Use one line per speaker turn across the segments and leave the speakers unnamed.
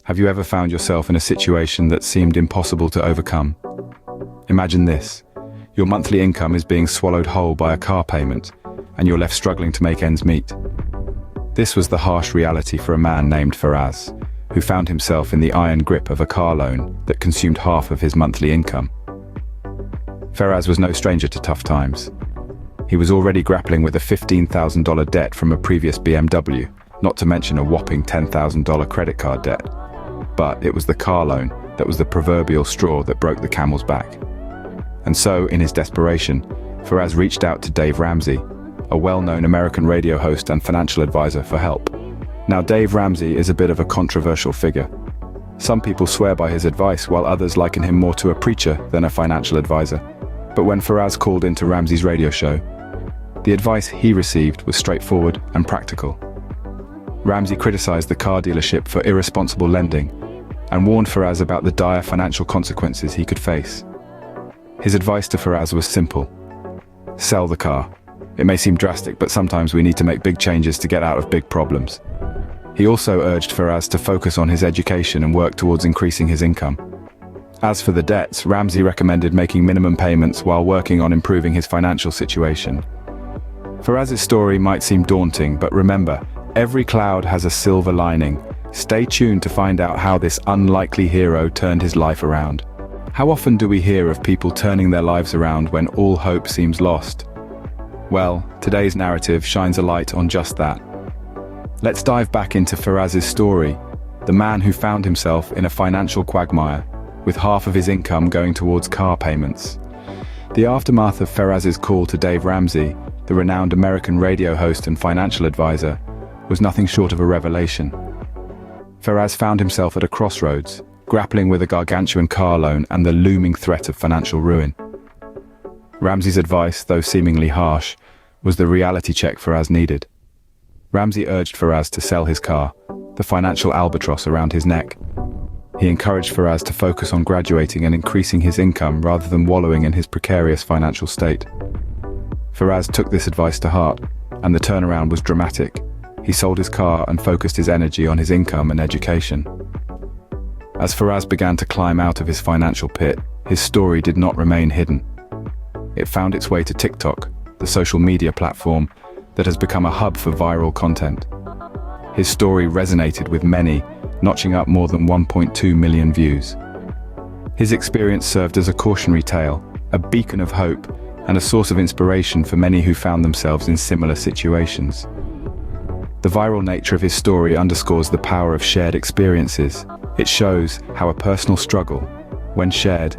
Have you ever found yourself in a situation that seemed impossible to overcome? Imagine this. Your monthly income is being swallowed whole by a car payment, and you're left struggling to make ends meet. This was the harsh reality for a man named Faraz, who found himself in the iron grip of a car loan that consumed half of his monthly income. Faraz was no stranger to tough times. He was already grappling with a $15,000 debt from a previous BMW, not to mention a whopping $10,000 credit card debt. But it was the car loan that was the proverbial straw that broke the camel's back. And so, in his desperation, Faraz reached out to Dave Ramsey, a well-known American radio host and financial advisor, for help. Now, Dave Ramsey is a bit of a controversial figure. Some people swear by his advice, while others liken him more to a preacher than a financial advisor. But when Faraz called into Ramsey's radio show, the advice he received was straightforward and practical. Ramsey criticized the car dealership for irresponsible lending and warned Faraz about the dire financial consequences he could face. His advice to Faraz was simple: sell the car. It may seem drastic, but sometimes we need to make big changes to get out of big problems. He also urged Faraz to focus on his education and work towards increasing his income. As for the debts, Ramsey recommended making minimum payments while working on improving his financial situation. Faraz's story might seem daunting, but remember, every cloud has a silver lining. Stay tuned to find out how this unlikely hero turned his life around. How often do we hear of people turning their lives around when all hope seems lost? Well, today's narrative shines a light on just that. Let's dive back into Faraz's story, the man who found himself in a financial quagmire, with half of his income going towards car payments. The aftermath of Faraz's call to Dave Ramsey, the renowned American radio host and financial advisor, was nothing short of a revelation. Faraz found himself at a crossroads, grappling with a gargantuan car loan and the looming threat of financial ruin. Ramsey's advice, though seemingly harsh, was the reality check Faraz needed. Ramsey urged Faraz to sell his car, the financial albatross around his neck. He encouraged Faraz to focus on graduating and increasing his income rather than wallowing in his precarious financial state. Faraz took this advice to heart, and the turnaround was dramatic. He sold his car and focused his energy on his income and education. As Faraz began to climb out of his financial pit, his story did not remain hidden. It found its way to TikTok, the social media platform that has become a hub for viral content. His story resonated with many, notching up more than 1.2 million views. His experience served as a cautionary tale, a beacon of hope, and a source of inspiration for many who found themselves in similar situations. The viral nature of his story underscores the power of shared experiences. It shows how a personal struggle, when shared,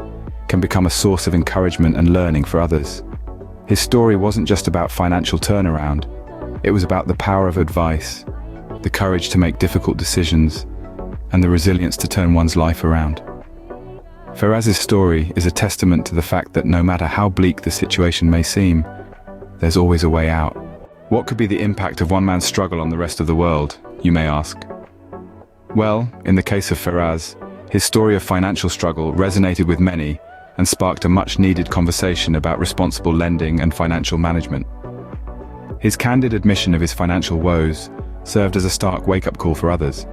can become a source of encouragement and learning for others. His story wasn't just about financial turnaround, it was about the power of advice, the courage to make difficult decisions, and the resilience to turn one's life around. Faraz's story is a testament to the fact that no matter how bleak the situation may seem, there's always a way out. What could be the impact of one man's struggle on the rest of the world, you may ask? Well, in the case of Faraz, his story of financial struggle resonated with many and sparked a much-needed conversation about responsible lending and financial management. His candid admission of his financial woes served as a stark wake-up call for others,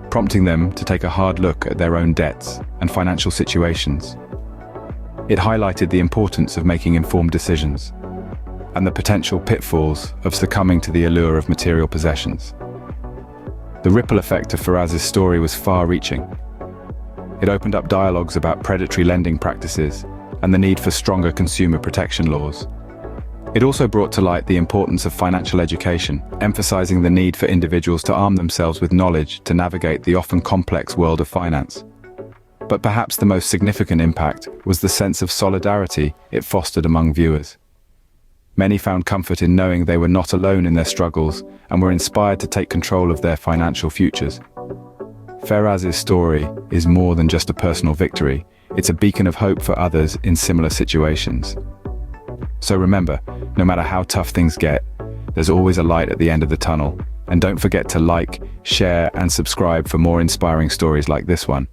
prompting them to take a hard look at their own debts and financial situations. It highlighted the importance of making informed decisions and the potential pitfalls of succumbing to the allure of material possessions. The ripple effect of Faraz's story was far-reaching. It opened up dialogues about predatory lending practices and the need for stronger consumer protection laws. It also brought to light the importance of financial education, emphasizing the need for individuals to arm themselves with knowledge to navigate the often complex world of finance. But perhaps the most significant impact was the sense of solidarity it fostered among viewers. Many found comfort in knowing they were not alone in their struggles and were inspired to take control of their financial futures. Faraz's story is more than just a personal victory, it's a beacon of hope for others in similar situations. So remember, no matter how tough things get, there's always a light at the end of the tunnel, and don't forget to like, share, and subscribe for more inspiring stories like this one.